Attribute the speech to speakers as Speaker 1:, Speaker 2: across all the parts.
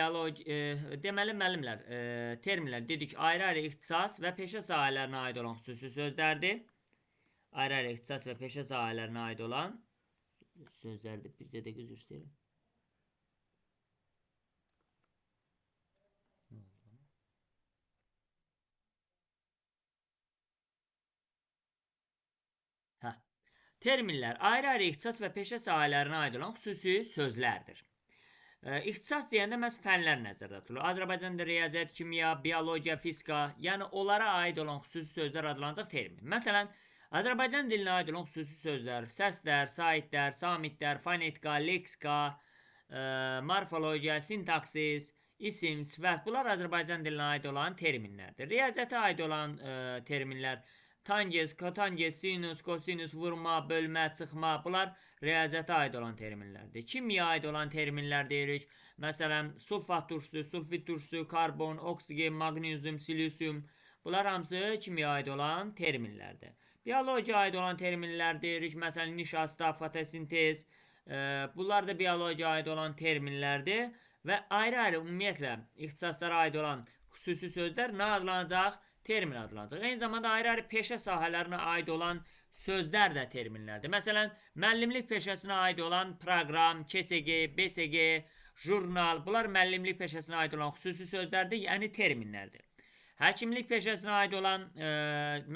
Speaker 1: Deməli, müəllimlər, terminlər dedik, ayrı-ayrı ixtisas və peşə sahələrinə aid olan xüsusi sözlərdir. Ayrı-ayrı ixtisas və peşə sahələrinə aid olan sözlərdir. Bizcə də üzr istəyirəm. Hə. Terminlər ayrı-ayrı ixtisas və peşə sahələrinə aid olan xüsusi sözlərdir. İxtisas deyəndə məhz fənlər nəzərdə tutulur. Azərbaycanda riyaziyyat, kimya, biologiya, fizika, yəni onlara aid olan xüsusi sözlər adlanacaq termin. Məsələn, Azərbaycan dilinə aid olan xüsusi sözlər, səslər, saitlər, samitlər, fonetika, leksika, morfologiya, sintaksis, isim, sifət, bunlar Azərbaycan dilinə aid olan terminlərdir. Riyaziyyata aid olan terminlər tangens, kotangens, sinus, kosinus, vurma, bölmə, çıxma, bunlar riyaziyyata aid olan terminlərdir. Kimyaya aid olan terminlər deyirik. Məsələn, sulfat turşusu, sulfit turşusu, karbon, oksigen, magnezium, silisyum. Bunlar hamısı kimyaya aid olan terminlərdir. Biologiyaya aid olan terminlər deyirik. Məsələn, nişasta, fotosintez. Bunlar da biologiyaya aid olan terminlərdir. Və ayrı-ayrı ümumiyyətlə ixtisaslara aid olan xüsusi sözlər nə adlanacaq? Termin adlanacaq. Eyni zamanda ayrı-ayrı peşə sahələrinə aid olan sözlər də terminlərdir. Məsələn, müəllimlik peşəsinə aid olan proqram, KSG, BSG, jurnal, bunlar müəllimlik peşəsinə aid olan xüsusi sözlərdir, yəni terminlərdir. Həkimlik peşəsinə aid olan,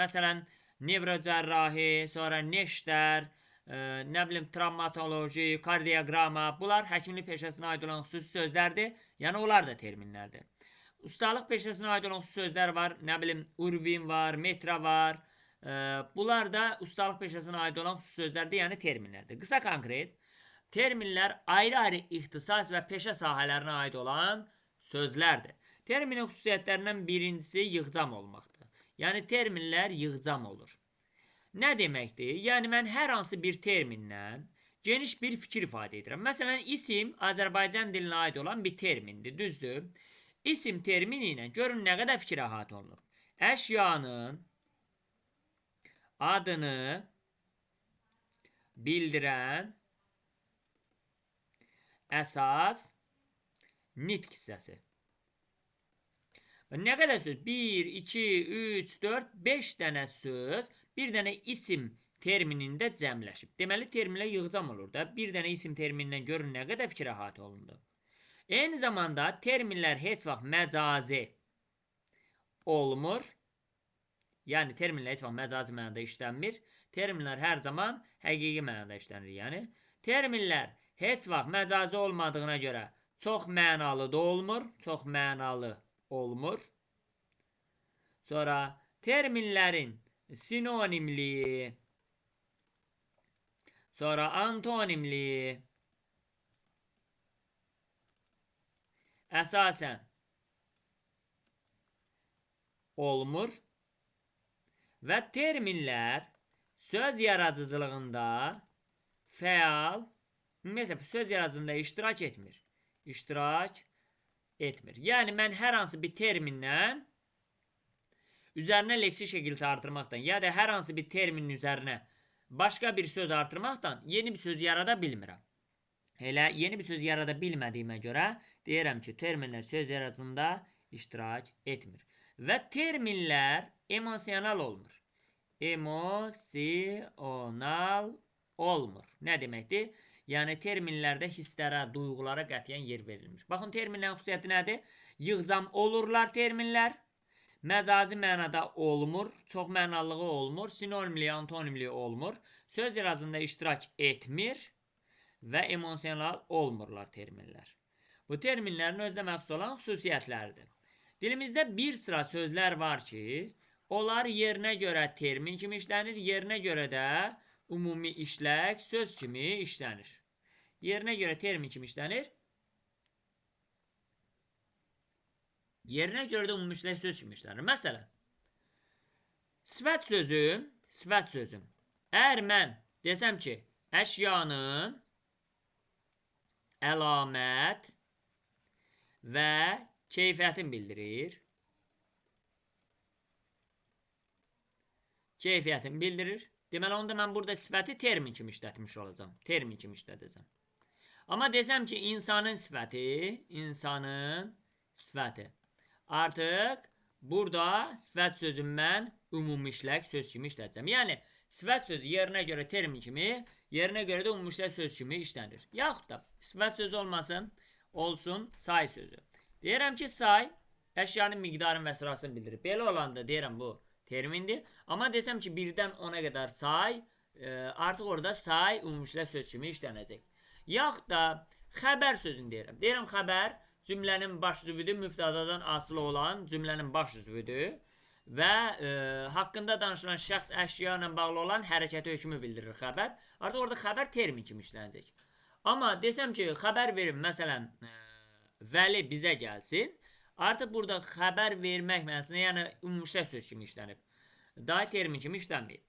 Speaker 1: məsələn, nevrocərrahi, sonra neştər, nə bilim, travmatoloji, kardioqrama, bunlar həkimlik peşəsinə aid olan xüsusi sözlərdir, yəni onlar da terminlərdir. Ustalıq peşəsinə aid olan sözlər var. Nə bilim, urvin var, metra var. Bunlar da ustalıq peşəsinə aid olan sözlərdir, yəni terminlərdir. Qısa konkret, terminlər ayrı-ayrı ixtisas və peşə sahələrinə aid olan sözlərdir. Terminin xüsusiyyətlərindən birincisi yığcam olmaqdır. Yəni, terminlər yığcam olur. Nə deməkdir? Yəni, mən hər hansı bir termindən geniş bir fikir ifadə edirəm. Məsələn, isim Azərbaycan dilinə aid olan bir termindir, düzdür? İsim termini ilə görün nə qədər fikir əhatə olunur. Əşyanın adını bildirən əsas nitq hissəsi. Nə qədər söz? 1, 2, 3, 4, 5 dənə söz bir dənə isim terminində cəmləşib. Deməli, terminlər yığcam olur da. Bir dənə isim terminindən görün nə qədər fikir əhatə olundu. Eyni zamanda terminlər heç vaxt məcazi olmur. Yəni, terminlər heç vaxt məcazi mənada işlənmir. Terminlər hər zaman həqiqi mənada işlənir. Yəni, terminlər heç vaxt məcazi olmadığına görə çox mənalı da olmur. Çox mənalı olmur. Sonra, terminlərin sinonimliyi, sonra antonimliyi, əsasən olmur və terminlər söz yaradıcılığında fəal, ümumiyyətlə, söz yaradıcılığında iştirak etmir. İştirak etmir. Yəni, mən hər hansı bir termindən üzərinə leksik şəkilsi artırmaqdan ya da hər hansı bir terminin üzərinə başqa bir söz artırmaqdan yeni bir söz yarada bilmirəm. Elə yeni bir söz yarada bilmədiyimə görə deyirəm ki, terminlər söz yaradıcılığında iştirak etmir. Və terminlər emosional olmur. Emosional olmur. Nə deməkdir? Yəni, terminlərdə hisslərə, duyğulara qətiyyən yer verilmir. Baxın, terminlərin xüsusiyyəti nədir? Yığcam olurlar terminlər. Məcazi mənada olmur. Çox mənalığı olmur. Sinonimliyi, antonimliyi olmur. Söz yaradıcılığında iştirak etmir. Və emosional olmurlar terminlər. Bu terminlərin özdə məxsus olan xüsusiyyətləridir. Dilimizdə bir sıra sözlər var ki, onlar yerinə görə termin kimi işlənir, yerinə görə də ümumi işlək söz kimi işlənir. Yerinə görə termin kimi işlənir, yerinə görə də ümumi işlək söz kimi işlənir. Məsələn, sifət sözüm. Əgər mən desəm ki, əşyanın əlamət və keyfiyyətin bildirir. Keyfiyyətin bildirir. Deməli, onda mən burada sifəti termin kimi işlətmiş olacam. Termin kimi işlədəcəm. Amma desəm ki, insanın sifəti. Artıq burada sifət sözü mən ümumişlək söz kimi işlədəcəm. Yəni, sifət sözü yerinə görə termin kimi, yerinə görə də ümumişlək söz kimi işlənir. Yaxud da sifət sözü olmasın, olsun say sözü. Deyirəm ki, say əşyanın miqdarın və sırasını bildirir. Belə olanda deyirəm bu termindir. Amma desəm ki, 1-dən 10-a qədər say, artıq orada say ümumişlək söz kimi işlənəcək. Yaxud da xəbər sözünü deyirəm. Deyirəm xəbər cümlənin baş üzvüdür, mübtədadan asılı olan cümlənin baş üzvüdür və haqqında danışılan şəxs əşya ilə bağlı olan hərəkəti hökmü bildirir xəbər. Artıq orada xəbər termin kimi işlənəcək. Amma desəm ki, xəbər verim, məsələn, Vəli bizə gəlsin, artıq burada xəbər vermək mənasında, yəni ümumişlək söz kimi işlənib. Daha termin kimi işlənməyib.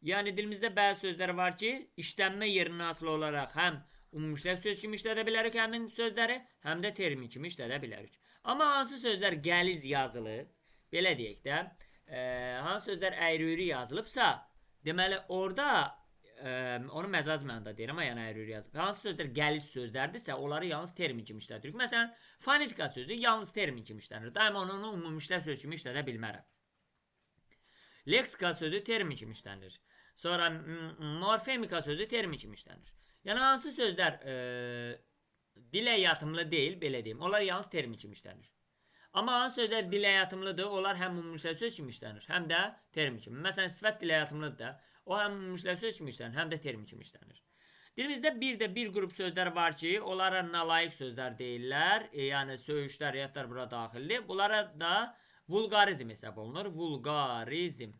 Speaker 1: Yəni dilimizdə bəzi sözlər var ki, işlənmə yerindən asılı olaraq həm ümumişlək söz kimi işlədə bilərik həmin sözləri, həm də termin kimi işlədə bilərik. Amma hansı sözlər qəliz yazılıb, belə deyək də, hansı sözlər əyri-üyrü yazılıbsa, deməli orada onu məcaz mənada deyirəm, yəni əyri-üyrü yazılıb. Hansı sözlər qəliz sözlərdirsə, onları yalnız termin kimi işlədirik. Məsələn, fonetika sözü yalnız termin kimi işlənir. Daima onu ümumişlək söz kimi işlədə bilmərəm. Leksika sözü termin kimi işlənir. Sonra morfemika sözü termin kimi işlənir. Yəni, hansı sözlər dilə yatımlı deyil, belə deyim, onlar yalnız termin kimi işlənir. Amma hansı sözlər dilə yatımlıdır, onlar həm ümumişlək söz kimi işlənir, həm də termin kimi. Məsələn, sifət dilə yatımlıdır da, o həm ümumişlək söz kimi işlənir, həm də termin kimi işlənir. Dilimizdə bir qrup sözlər var ki, onlara nalayiq sözlər deyirlər, yəni söyüşlər, riyaətlər bura daxildir. Bunlara da vulqarizm hesab olunur, vulqarizm.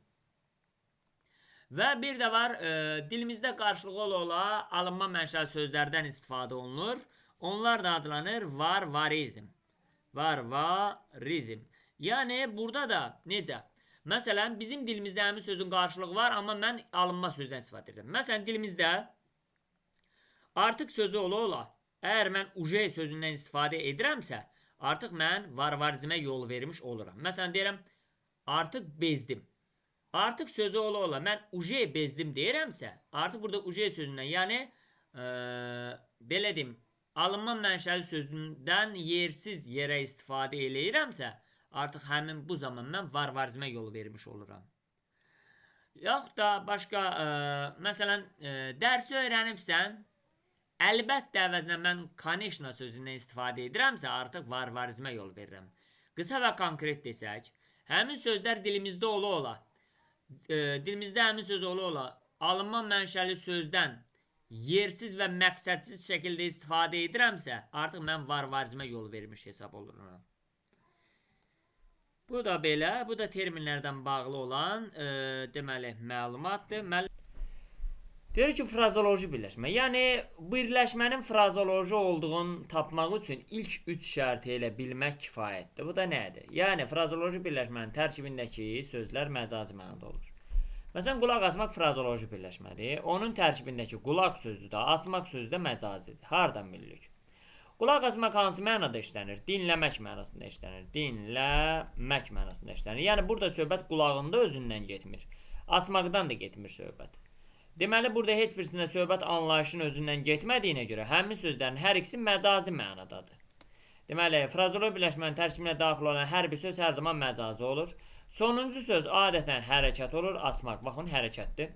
Speaker 1: Və bir də var, dilimizdə qarşılığı ola alınma mənşəli sözlərdən istifadə olunur. Onlar da adlanır varvarizm. Varvarizm. Yəni, burada da necə? Məsələn, bizim dilimizdə həmin sözün qarşılığı var, amma mən alınma sözdən istifadə edirəm. Məsələn, dilimizdə artıq sözü ola, əgər mən uje sözündən istifadə edirəmsə, artıq mən varvarizmə yol vermiş oluram. Məsələn, deyirəm, artıq bezdim. Artıq sözü ola, mən uje bezdim deyirəmsə, artıq burada uje sözündən, yəni, belə deyim, alınma mənşəli sözündən yersiz yerə istifadə eləyirəmsə, artıq həmin bu zaman mən varvarizmə yol vermiş oluram. Yaxud da başqa, məsələn, dərsi öyrənibsən, əlbəttə əvəzinə mən konechna sözündən istifadə edirəmsə, artıq varvarizmə yol verirəm. Qısa və konkret desək, həmin sözlər dilimizdə ola, dilimizdə həmin söz ola, alınma mənşəli sözdən yersiz və məqsədsiz şəkildə istifadə edirəmsə, artıq mən varvarizmə yol vermiş hesab olurum. Bu da belə, bu da terminlərdən bağlı olan deməli məlumatdır. Deyir ki, frazoloji birləşmə. Yəni, birləşmənin frazoloji olduğunu tapmaq üçün ilk 3 şərti ilə bilmək kifayətdir. Bu da nədir? Yəni, frazoloji birləşmənin tərkibindəki sözlər məcazi mənada olur. Məsələn, qulaq asmaq frazoloji birləşmədir. Onun tərkibindəki qulaq sözü də, asmaq sözü də məcazidir. Hardan bilirik? Qulaq asmaq hansı mənada işlənir? Dinləmək mənasında işlənir. Dinləmək mənasında işlənir. Yəni, burada söhbət qulağında özündən getmir. Asmaqdan da getmir söhbət. Deməli, burada heç birisində söhbət anlayışın özündən getmədiyinə görə həmin sözlərin hər ikisi məcazi mənadadır. Deməli, frazoloji birləşmənin tərkibinə daxil olan hər bir söz hər zaman məcazi olur. Sonuncu söz adətən hərəkət olur, asmaq. Baxın, hərəkətdir.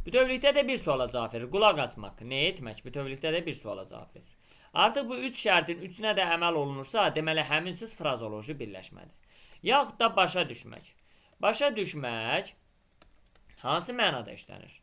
Speaker 1: Bütövlükdə də bir suala cavab verir. Qulaq asmaq, nə etmək? Bütövlükdə də bir suala cavab verir. Artıq bu 3 şərtin 3-ünə də əməl olunursa, deməli, həmin söz frazoloji birləşmədir. Yaxud da başa düşmək. Başa düşmək hansı mənada işlənir?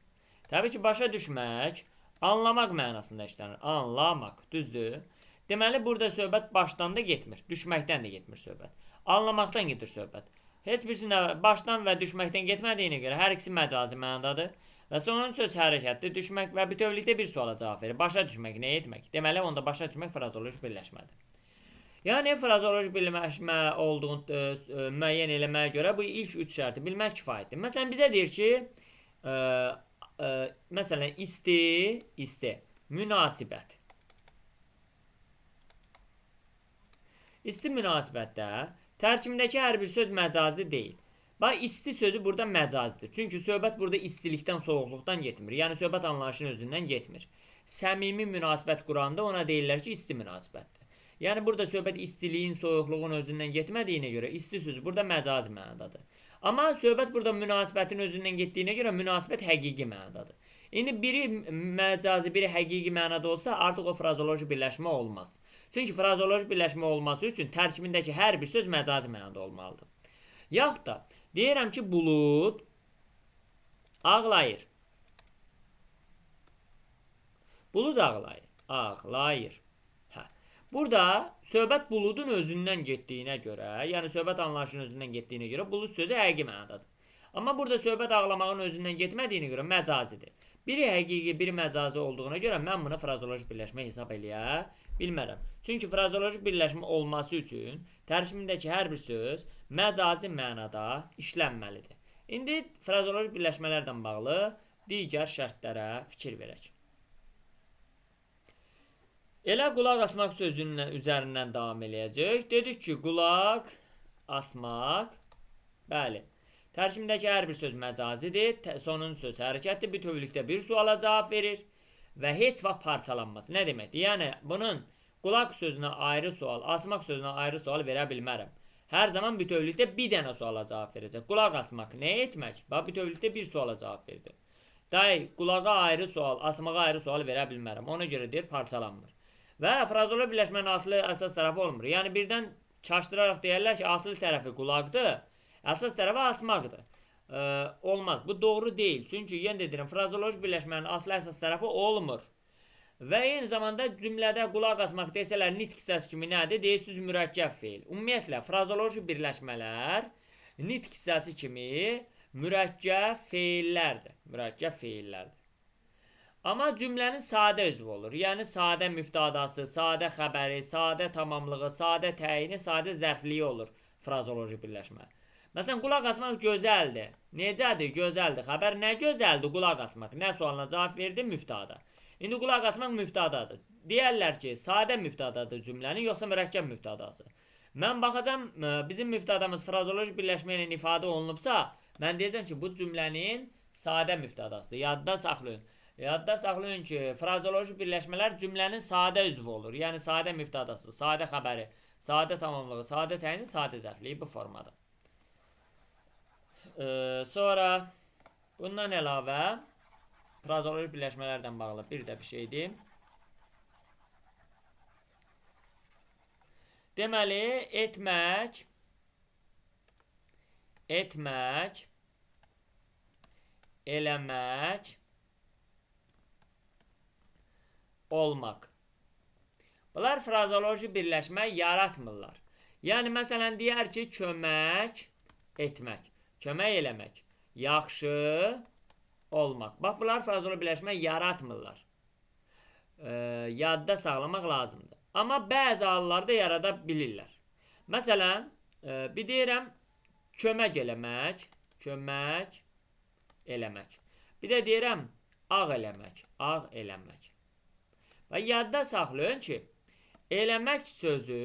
Speaker 1: Təbii ki, başa düşmək, anlamaq mənasında işlənir. Anlamaq, düzdür. Deməli, burada söhbət başdan da getmir, düşməkdən də getmir söhbət. Anlamaqdan gedir söhbət. Heç birisində başdan və düşməkdən getmədiyinə görə hər ikisi məcazi mənadadır. Və sonuncu söz hərəkətdir, düşmək və bütövlükdə bir suala cavab verir. Başa düşmək, nə etmək? Deməli, onda başa düşmək frazoloji birləşmədir. Yəni, frazoloji birləşmə olduğunu müəyyən eləməyə görə bu ilk 3 şərti bilmək kifayətdir. Məsələn, bizə deyir ki, məsələn, isti, münasibət. İsti münasibətdə tərkibindəki hər bir söz məcazi deyil. Bax, isti sözü burada məcazidir. Çünki söhbət burada istilikdən, soğuqluqdan getmir. Yəni, söhbət anlayışının özündən getmir. səmimi münasibət quranda ona deyirlər ki, isti münasibətdir. Yəni burada söhbət istiliyin, soyuqluğun özündən getmədiyinə görə isti sözü burada məcazi mənadadır. Amma söhbət burada münasibətin özündən getdiyinə görə münasibət həqiqi mənadadır. İndi biri məcazi, biri həqiqi mənada olsa, artıq o frazoloji birləşmə olmaz. Çünki frazoloji birləşmə olması üçün tərkibindəki hər bir söz məcazi mənada olmalıdır. Yaxud da deyirəm ki, bulud ağlayır. Bulud ağlayır. Ağlayır. Burada söhbət buludun özündən getdiyinə görə, yəni söhbət anlayışının özündən getdiyinə görə bulud sözü həqiqi mənadadır. Amma burada söhbət ağlamağın özündən getmədiyinə görə məcazidir. Biri həqiqi, biri məcazi olduğuna görə mən buna frazoloji birləşmə hesab eləyə bilmərəm. Çünki frazoloji birləşmə olması üçün tərkibindəki hər bir söz məcazi mənada işlənməlidir. İndi frazoloji birləşmələrdən bağlı digər şərtlərə fikir verək. Elə qulaq asmaq sözünün üzərindən davam eləyəcək. Dedik ki, qulaq asmaq, bəli, tərkibindəki hər bir söz məcazidir, sonuncu söz hərəkətdir, bütövlükdə bir suala cavab verir və heç vaxt parçalanmaz. Nə deməkdir? Yəni, bunun qulaq sözünə ayrı sual, asmaq sözünə ayrı sual verə bilmərəm. Hər zaman bütövlükdə bir dənə suala cavab verəcək. Qulaq asmaq nə etmək? Bax, bütövlükdə bir suala cavab verdi. Day, qulağa ayrı sual, asmağa ayrı sual verə bilmərəm. Ona görə deyir, parçalanmır. Və frazoloji birləşmənin aslı əsas tərəfi olmur. Yəni, birdən çaşdıraraq deyərlər ki, asıl tərəfi qulaqdır, əsas tərəfi asmaqdır. Olmaz. Bu doğru deyil. Çünki yenə deyirəm, frazoloji birləşmənin aslı əsas tərəfi olmur. Və eyni zamanda cümlədə qulaq asmaq desələr, nitq hissəsi kimi nədir? Deyirsiniz, mürəkkəb feil. Ümumiyyətlə, frazoloji birləşmələr nitq hissəsi kimi mürəkkəb feillərdir. Mürəkkəb feillərdir. Amma cümlənin sadə üzvü olur. Yəni, sadə müftədası, sadə xəbəri, sadə tamamlığı, sadə təyini, sadə zərfliyi olur frazoloji birləşmə. Məsələn, qulaq asmaq gözəldir. Necədir? Gözəldir. Xəbər nə gözəldir? Qulaq asmaq. Nə sualına cavab verdi? Müftəda. İndi qulaq asmaq müftədadır. Deyərlər ki, sadə müftədadır cümlənin, yoxsa mürəkkəb müftədası. Mən baxacam, bizim müftədamız frazoloji birləşmə ilə ifadə olunubsa, mən deyəcəm ki, bu cümlənin sadə müftədasıdır. Yadda saxlayın. Yadda saxlayın ki, frazoloji birləşmələr cümlənin sadə üzvü olur. Yəni, sadə müftədası, sadə xəbəri, sadə tamamlığı, sadə təyini, sadə zərfliyi bu formada. Sonra bundan əlavə frazoloji birləşmələrdən bağlı bir də bir şeydir. Deməli, etmək, eləmək, olmaq. Bunlar frazoloji birləşmə yaratmırlar. Yəni, məsələn, deyər ki, kömək etmək, kömək eləmək, yaxşı olmaq. Bax, bunlar frazoloji birləşmə yaratmırlar. Yadda saxlamaq lazımdır. Amma bəzi hallarda yarada bilirlər. Məsələn, bir deyirəm, kömək eləmək, Bir də deyirəm, ağ eləmək. Və yadda saxlayın ki, eləmək sözü,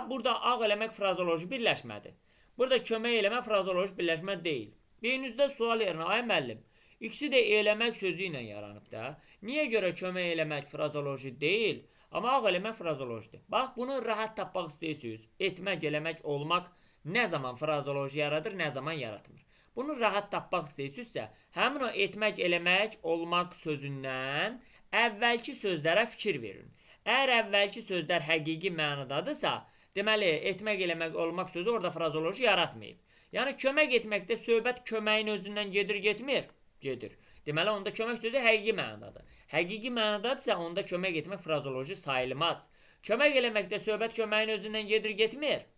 Speaker 1: burada ağ eləmək frazoloji birləşmədir. Burada kömək eləmək frazoloji birləşmə deyil. Beyninizdə sual yerinə, ay müəllim, ikisi də eləmək sözü ilə yaranıb da. Niyə görə kömək eləmək frazoloji deyil, amma ağ eləmək frazolojidir? Bax, bunu rahat tapmaq istəyirsiniz. Etmək, eləmək, olmaq nə zaman frazoloji yaradır, nə zaman yaratmır. Bunu rahat tapmaq istəyirsinizsə, həmin o etmək, eləmək, olmaq sözündən əvvəlki sözlərə fikir verin. Əgər əvvəlki sözlər həqiqi mənadadırsa, deməli, etmək, eləmək, olmaq sözü orada frazoloji yaratmayıb. Yəni, kömək etməkdə söhbət köməyin özündən gedir, getmir? Gedir. Deməli, onda kömək sözü həqiqi mənadadır. Həqiqi mənadadırsa, onda kömək etmək frazoloji sayılmaz. Kömək eləməkdə söhbət köməyin özündən gedir, getmir?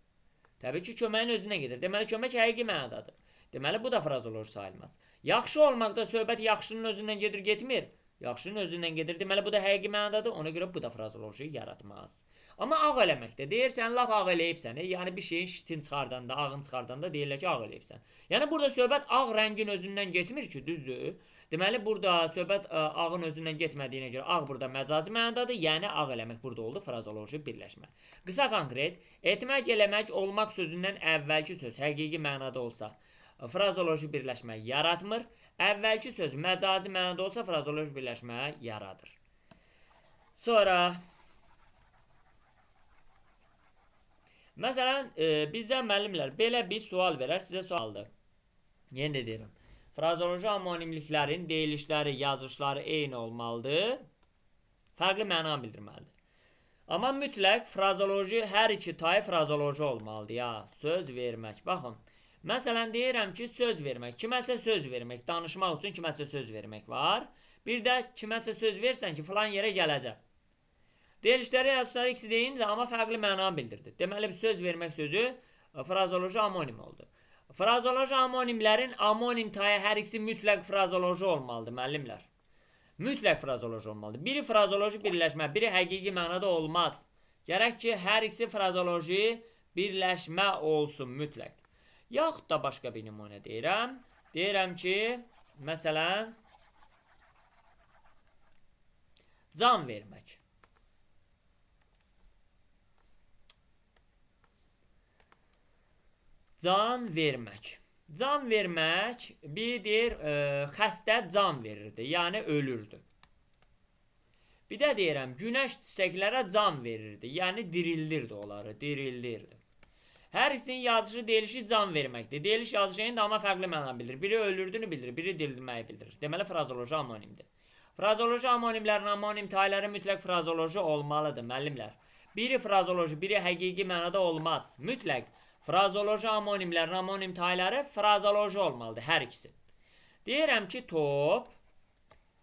Speaker 1: Təbii ki, köməyin özündən gedir. Deməli, kömək həqiqi mənadadır. Deməli, bu da frazoloji sayılmaz. Yaxşı olmaqda söhbət yaxşının özündən gedir, getmir? Yaxşının özündən gedir. Deməli, bu da həqiqi mənadadır. Ona görə bu da frazoloji yaratmaz. Amma ağ eləməkdə deyirsən, laf ağ eləyibsən. Yəni, bir şeyin şitin çıxardanda, ağın çıxardanda deyirlər ki, ağ eləyibsən. Yəni, burada söhbət ağ rəngin özündən getmir ki, düzdür. Deməli, burada söhbət ağın özündən getmədiyinə görə ağ burada məcazi mənadadır. Yəni, ağ eləmək burada oldu frazoloji birləşmə. Qısa konkret, etmək, eləmək, olmaq sözündən əvvəlki söz həqiqi mənada olsa, frazoloji birləşmə yaratmır. Əvvəlki söz məcazi mənada olsa, frazoloji birləşmə yaradır. Sonra məsələn, bizə müəllimlər belə bir sual verər, sizə sualdır. Yenə də deyirəm. Frazeoloji amonimliklərin deyilişləri, yazılışları eyni olmalıdır. Fərqli məna bildirməlidir. Amma mütləq frazeoloji, hər iki tayı frazeoloji olmalıdır. Ya, söz vermək. Baxın. Məsələn, deyirəm ki, söz vermək. Kiməsə söz vermək. Danışmaq üçün kiməsə söz vermək var. Bir də kiməsə söz versən ki, filan yerə gələcəm. Deyilişləri, yazılışları ikisi deyindir, amma fərqli məna bildirdi. Deməli, söz vermək sözü frazeoloji amonim oldu. Frazeoloji amonimlərin amonim tayı hər ikisi mütləq frazeoloji olmalıdır, müəllimlər. Mütləq frazeoloji olmalıdır. Biri frazeoloji birləşmə, biri həqiqi mənada olmaz. Gərək ki, hər ikisi frazeoloji birləşmə olsun mütləq. Yaxud da başqa bir nümunə deyirəm. Deyirəm ki, məsələn, can vermək. Can vermək. Can vermək, bir deyir, xəstə can verirdi, yəni ölürdü. Bir də deyirəm, günəş çiçəklərə can verirdi, yəni dirildirdi onları, dirildirdi. Hər ikisinin yazışı, deyilişi can verməkdir. Deyiliş yazışı eynidir, amma fərqli məna bildirir. Biri ölürdüyünü bildirir, biri dirildirməyi bildirir. Deməli, frazeoloji amonimdir. Frazeoloji amonimlərin amonim tayları mütləq frazeoloji olmalıdır, müəllimlər. Biri frazeoloji, biri həqiqi mənada olmaz. Mütləq frazeoloji amonimlərin amonim tayları frazeoloji olmalıdır, hər ikisi. Deyirəm ki, top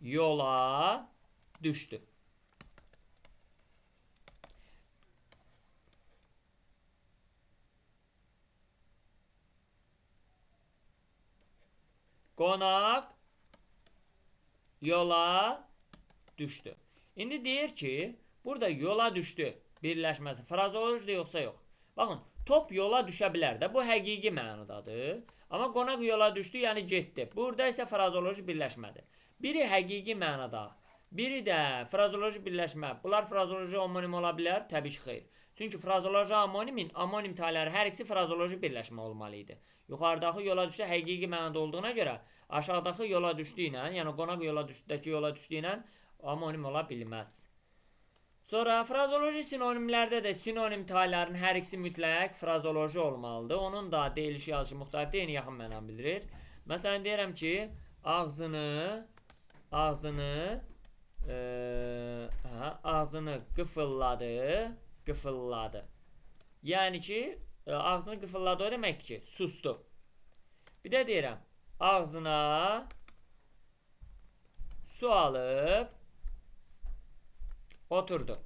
Speaker 1: yola düşdü. Qonaq yola düşdü. İndi deyir ki, burada yola düşdü birləşməsi frazeolojidir yoxsa yox. Baxın, top yola düşə bilər də, bu həqiqi mənadadır. Amma qonaq yola düşdü, yəni getdi. Burada isə frazeoloji birləşmədir. Biri həqiqi mənada, biri də frazeoloji birləşmə. Bunlar frazeoloji amonim ola bilər? Təbii ki, xeyr. Çünki frazeoloji amonimin amonim tayları hər ikisi frazeoloji birləşmə olmalı idi. Yuxarıdakı yola düşdü həqiqi mənada olduğuna görə aşağıdakı yola düşdü ilə, yəni qonaq yola düşdüdəki yola düşdü ilə amonim ola bilməz. Sonra frazeoloji sinonimlərdə də sinonim tayların hər ikisi mütləq frazeoloji olmalıdır. Onun da deyiliş yazışı müxtəlifdir, eyni yaxın məna bildirir. Məsələn, deyirəm ki, ağzını qıfılladı. Yəni ki, ağzını qıfılladı o deməkdir ki, sustu. Bir də deyirəm, ağzına su alıb oturdu.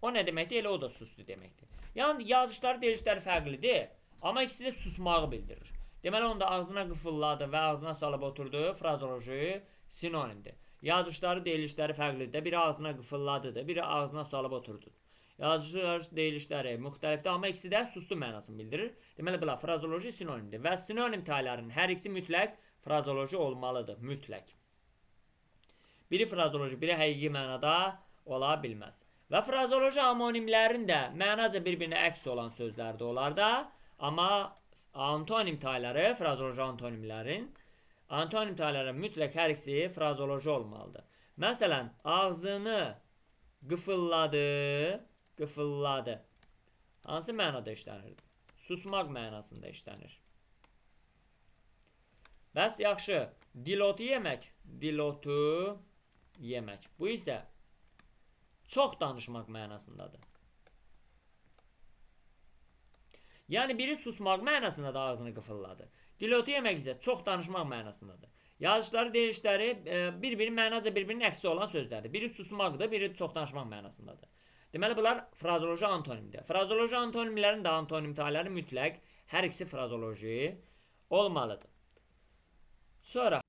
Speaker 1: O nə deməkdir? Elə o da sustu deməkdir. Yəni, yazışları, deyilişləri fərqlidir, amma ikisi də susmağı bildirir. Deməli, onda ağzına qıfılladı və ağzına salıb oturdu, frazeoloji sinonimdir. Yazışları, deyilişləri fərqlidir. Biri ağzına qıfılladıdır, biri ağzına salıb oturdu. Yazışları, deyilişləri müxtəlifdir, amma ikisi də sustu mənasını bildirir. Deməli, bunlar frazeoloji sinonimdir və sinonim taylarının hər ikisi mütləq frazeoloji olmalıdır, mütləq. Biri frazeoloji, biri həqiqi mənada ola bilməz. Və frazeoloji amonimlərin də mənaca bir-birinə əks olan sözlərdir onlar da, amma antonim tayları, frazeoloji antonimlərin, antonim tayları mütləq hər ikisi frazeoloji olmalıdır. Məsələn, ağzını qıfılladı. Hansı mənada işlənir? Susmaq mənasında işlənir. Bəs yaxşı, dilotu yemək. Bu isə çox danışmaq mənasındadır. Yəni, biri susmaq mənasında da ağzını qıfılladı. Dilotu yemək isə çox danışmaq mənasındadır. Yazışları, deyilişləri bir-birinin mənaca bir-birinin əksi olan sözlərdir. Biri susmaqdır, biri çox danışmaq mənasındadır. Deməli, bunlar frazeoloji antonimdir. Frazeoloji antonimlərin də antonim tayları mütləq hər ikisi frazeoloji olmalıdır. Sonra,